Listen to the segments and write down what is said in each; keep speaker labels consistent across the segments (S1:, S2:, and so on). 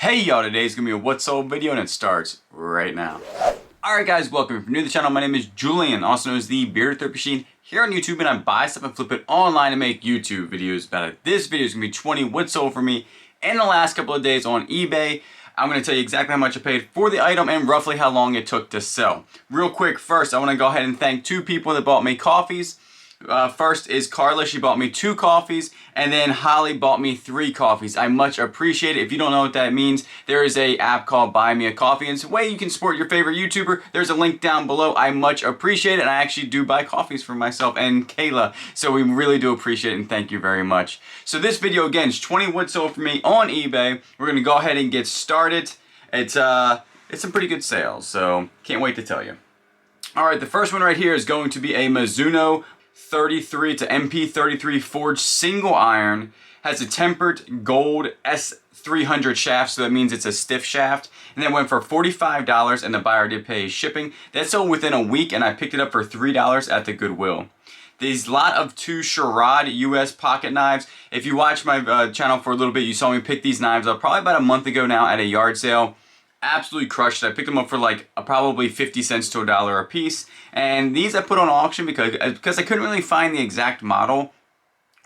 S1: Hey y'all, today's gonna be a what's sold video and it starts right now. Alright guys, welcome. If you're new to the channel, my name is Julian, also known as the Bearded Therapy Machine, here on YouTube, and I buy stuff and flip it online to make YouTube videos about it. This video is gonna be 20 what's sold for me in the last couple of days on eBay. I'm gonna tell you exactly how much I paid for the item and roughly how long it took to sell. Real quick, first I wanna go ahead and thank two people that bought me coffees. First is Carla, she bought me 2 coffees, and then Holly bought me 3 coffees. I much appreciate it. If you don't know what that means, there is a app called Buy Me a Coffee, and it's a way you can support your favorite YouTuber. There's a link down below. I much appreciate it, and I actually do buy coffees for myself and Kayla, so we really do appreciate it, and thank you very much. So this video, again, is 20 what's sold for me on eBay. We're going to go ahead and get started. It's some pretty good sales, so can't wait to tell you. Alright, the first one right here is going to be a Mizuno 33 to MP33 forged single iron. Has a tempered gold S300 shaft, so that means it's a stiff shaft, and that went for $45, and the buyer did pay shipping. That sold within a week, and I picked it up for $3 at the Goodwill. These lot of 2 Sherrod US pocket knives. If you watch my channel for a little bit, you saw me pick these knives up probably about a month ago now at a yard sale. Absolutely crushed it. I picked them up for like probably 50 cents to $1 a piece, and these I put on auction because I couldn't really find the exact model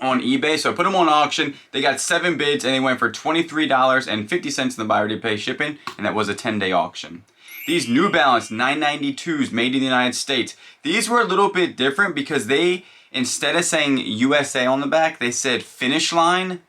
S1: on eBay, so I put them on auction. They got 7 bids and they went for $23.50, and the buyer did pay shipping, and that was a 10-day auction. These New Balance 992s made in the United States. These were a little bit different because they, instead of saying USA on the back, they said Finish Line.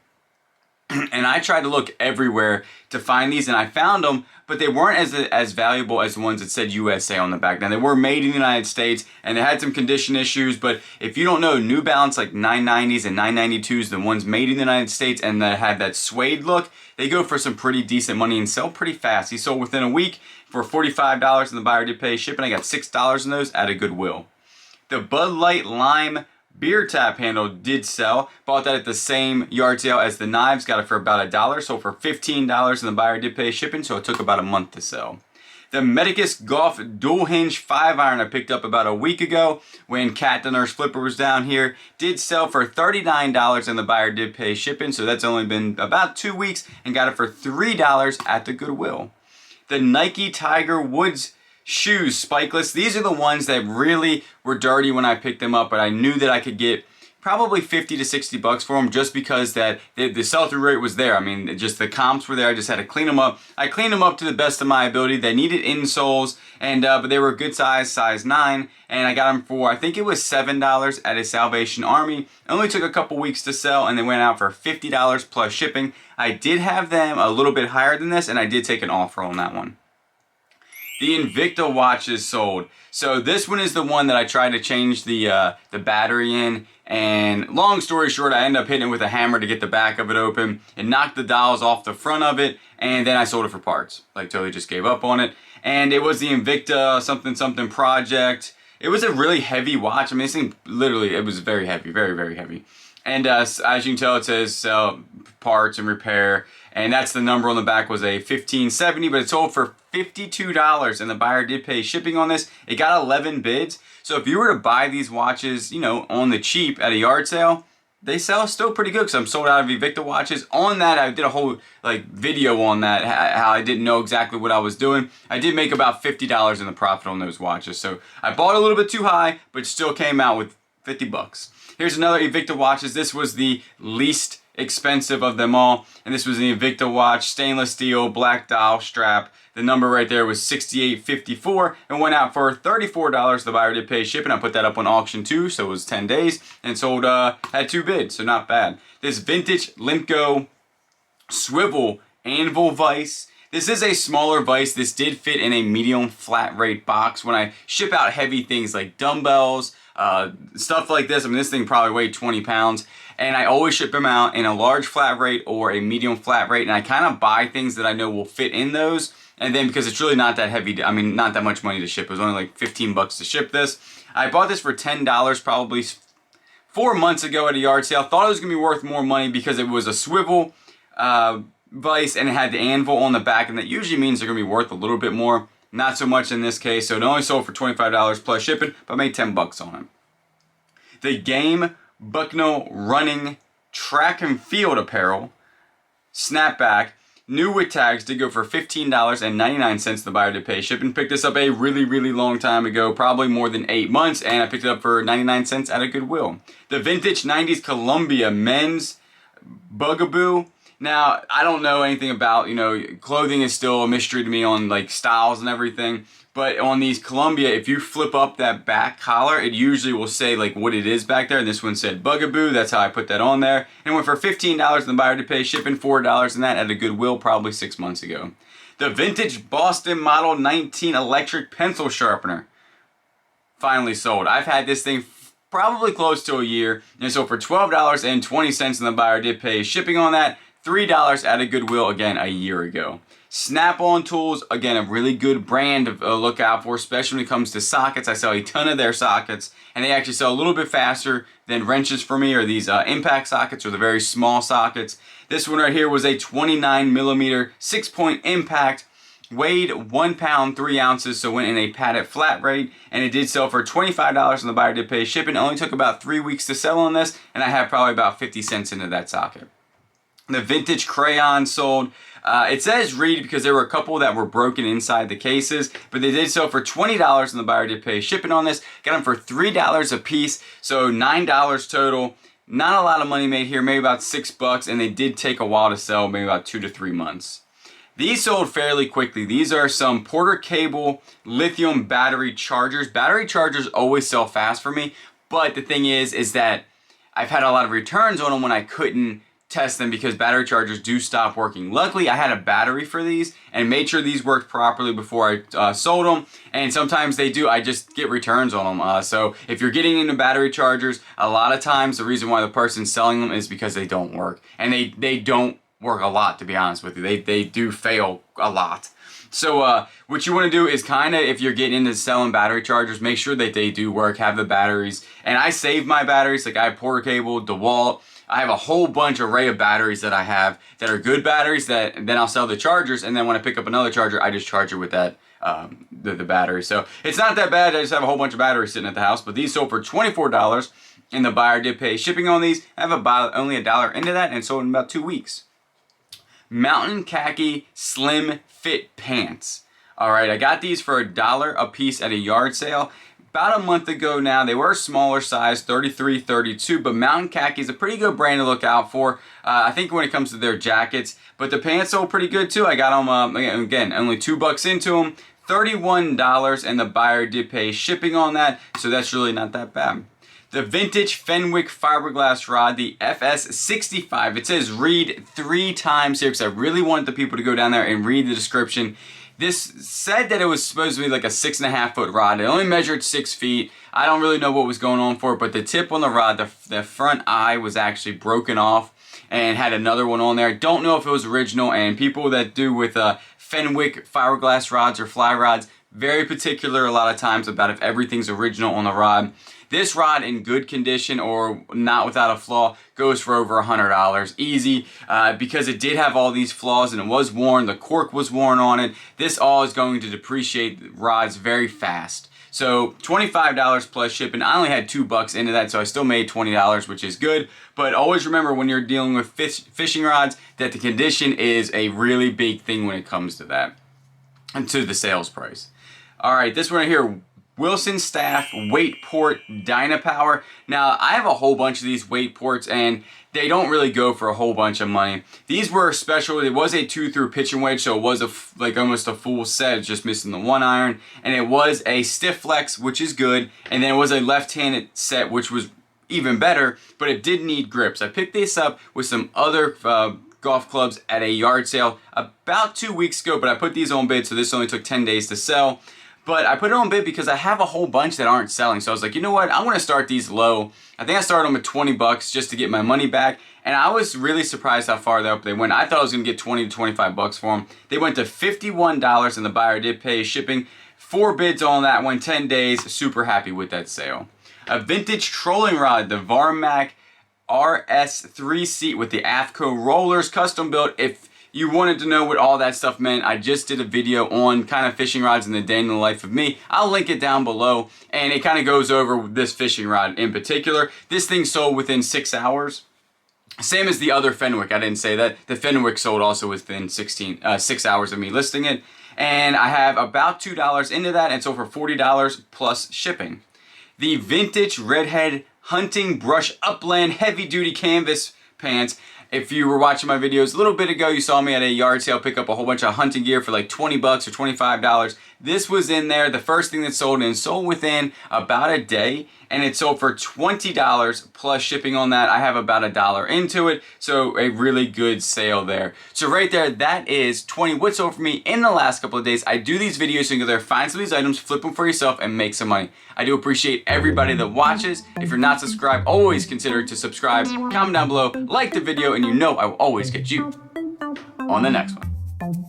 S1: And I tried to look everywhere to find these, and I found them, but they weren't as valuable as the ones that said USA on the back. Now, they were made in the United States, and they had some condition issues, but if you don't know, New Balance, like 990s and 992s, the ones made in the United States and that had that suede look, they go for some pretty decent money and sell pretty fast. He sold within a week for $45, and the buyer did pay shipping. I got $6 in those at a Goodwill. The Bud Light Lime beer tap handle did sell. Bought that at the same yard sale as the knives. Got it for about $1. Sold for $15, and the buyer did pay shipping, so it took about a month to sell. The Medicus Golf Dual Hinge 5-iron I picked up about a week ago when Cat the Nurse Flipper was down here. Did sell for $39, and the buyer did pay shipping, so that's only been about 2 weeks, and got it for $3 at the Goodwill. The Nike Tiger Woods shoes, spikeless. These are the ones that really were dirty when I picked them up, but I knew that I could get probably 50 to 60 bucks for them just because that the sell-through rate was there. I mean, just the comps were there. I just had to clean them up. I cleaned them up to the best of my ability. They needed insoles, and but they were a good size 9, and I got them for, I think it was $7 at a Salvation Army. It only took a couple weeks to sell, and they went out for $50 plus shipping. I did have them a little bit higher than this, and I did take an offer on that one. The Invicta watches sold. So this one is the one that I tried to change the battery in, and long story short, I ended up hitting it with a hammer to get the back of it open. It knocked the dials off the front of it, and then I sold it for parts. Like, totally just gave up on it. And it was the Invicta something project. It was a really heavy watch. I mean, this thing literally, it was very heavy, very heavy. And as you can tell, it says parts and repair. And that's the number on the back was a 1570, but it sold for $52, and the buyer did pay shipping on this. It got 11 bids. So if you were to buy these watches, you know, on the cheap at a yard sale, they sell still pretty good because I'm sold out of Invicta watches. On that, I did a whole video on that, how I didn't know exactly what I was doing. I did make about $50 in the profit on those watches. So I bought a little bit too high, but still came out with 50 bucks. Here's another Invicta watches. This was the least expensive of them all, and this was the Invicta watch, stainless steel, black dial strap. The number right there was 6854 and went out for $34. The buyer did pay shipping. I put that up on auction too, so it was 10 days, and sold, had 2 bids, so not bad. This vintage Limco swivel anvil vise. This is a smaller vise. This did fit in a medium flat rate box. When I ship out heavy things like dumbbells, stuff like this, I mean, this thing probably weighed 20 pounds, and I always ship them out in a large flat rate or a medium flat rate, and I kind of buy things that I know will fit in those, and then because it's really not that heavy, I mean, not that much money to ship. It was only like 15 bucks to ship this. I bought this for $10 probably 4 months ago at a yard sale. Thought it was going to be worth more money because it was a swivel vise and it had the anvil on the back, and that usually means they're going to be worth a little bit more. Not so much in this case, so it only sold for $25 plus shipping, but I made 10 bucks on it. The Game Bucknell Running Track and Field Apparel Snapback. New with tags, did go for $15.99. The buyer did pay shipping. Picked this up a really long time ago, probably more than 8 months, and I picked it up for 99 cents at a Goodwill. The vintage 90s Columbia men's Bugaboo. Now, I don't know anything about, clothing is still a mystery to me on like styles and everything. But on these Columbia, if you flip up that back collar, it usually will say like what it is back there. And this one said Bugaboo. That's how I put that on there. And went for $15 and the buyer to pay shipping, $4 in that at a Goodwill probably 6 months ago. The vintage Boston Model 19 electric pencil sharpener. Finally sold. I've had this thing probably close to a year. And so for $12.20 and the buyer did pay shipping on that. $3 at a Goodwill, again, a year ago. Snap-on Tools, again, a really good brand to look out for, especially when it comes to sockets. I sell a ton of their sockets, and they actually sell a little bit faster than wrenches for me, or these impact sockets, or the very small sockets. This one right here was a 29mm 6-point impact, weighed 1 pound 3 ounces, so went in a padded flat rate, and it did sell for $25, and the buyer did pay shipping. It only took about 3 weeks to sell on this, and I have probably about 50 cents into that socket. The vintage crayon sold. It says Reed because there were a couple that were broken inside the cases, but they did sell for $20 and the buyer did pay shipping on this. Got them for $3 a piece, so $9 total. Not a lot of money made here, maybe about $6, and they did take a while to sell, maybe about 2 to 3 months. These sold fairly quickly. These are some Porter Cable lithium battery chargers. Battery chargers always sell fast for me, but the thing is that I've had a lot of returns on them when I couldn't test them because battery chargers do stop working. Luckily, I had a battery for these and made sure these worked properly before I sold them. And sometimes they do, I just get returns on them. So if you're getting into battery chargers, a lot of times the reason why the person's selling them is because they don't work. And they don't work a lot, to be honest with you. They do fail a lot. So what you want to do is kind of, if you're getting into selling battery chargers, make sure that they do work, have the batteries. And I save my batteries, like I have Porter Cable, DeWalt. I have a whole bunch array of batteries that I have that are good batteries that then I'll sell the chargers, and then when I pick up another charger, I just charge it with that the battery. So it's not that bad. I just have a whole bunch of batteries sitting at the house, but these sold for $24 and the buyer did pay shipping on these. I have about only $1 into that and sold in about 2 weeks. Mountain Khaki Slim Fit Pants. All right, I got these for $1 a piece at a yard sale. About a month ago now. They were a smaller size, 33, 32, but Mountain Khaki is a pretty good brand to look out for. I think when it comes to their jackets, but the pants sold pretty good too. I got them, again, only $2 into them, $31, and the buyer did pay shipping on that, so that's really not that bad. The vintage Fenwick fiberglass rod, the FS65. It says read 3 times here because I really wanted the people to go down there and read the description. This said that it was supposed to be like a 6.5 foot rod. It only measured 6 feet. I don't really know what was going on for it, but the tip on the rod, the front eye was actually broken off and had another one on there. Don't know if it was original, and people that do with Fenwick fiberglass rods or fly rods, very particular a lot of times about if everything's original on the rod. This rod in good condition or not without a flaw goes for over $100 easy because it did have all these flaws and it was worn. The cork was worn on it. This all is going to depreciate rods very fast. So $25 plus shipping. I only had $2 into that, so I still made $20, which is good. But always remember when you're dealing with fishing rods that the condition is a really big thing when it comes to that and to the sales price. All right, this one right here. Wilson Staff weight port Dynapower. Now, I have a whole bunch of these weight ports and they don't really go for a whole bunch of money. These were special. It was a 2-through pitching wedge, so it was like almost a full set, just missing the 1 iron. And it was a stiff flex, which is good. And then it was a left-handed set, which was even better, but it did need grips. I picked this up with some other golf clubs at a yard sale about 2 weeks ago, but I put these on bid, so this only took 10 days to sell. But I put it on bid because I have a whole bunch that aren't selling. So I was like, you know what? I'm going to start these low. I think I started them at $20 just to get my money back. And I was really surprised how far up they went. I thought I was going to get 20 to 25 bucks for them. They went to $51 and the buyer did pay shipping. 4 bids on that one, 10 days. Super happy with that sale. A vintage trolling rod, the Varmac RS3 seat with the AFCO rollers, custom built. If you wanted to know what all that stuff meant, I just did a video on kind of fishing rods in the day in the life of me. I'll link it down below, and it kind of goes over this fishing rod in particular. This thing sold within 6 hours. Same as the other Fenwick. I didn't say that. The Fenwick sold also within 6 hours of me listing it. And I have about $2 into that, and so for $40 plus shipping. The vintage Redhead hunting brush upland heavy duty canvas pants. If you were watching my videos a little bit ago, you saw me at a yard sale pick up a whole bunch of hunting gear for like 20 bucks or $25. This was in there, the first thing that sold, and sold within about a day, and it sold for $20 plus shipping on that. I have about $1 into it, so a really good sale there. So right there, that is 20 what sold for me in the last couple of days. I do these videos so you can go there, find some of these items, flip them for yourself, and make some money. I do appreciate everybody that watches. If you're not subscribed, always consider to subscribe, comment down below, like the video, and you know I will always get you on the next one.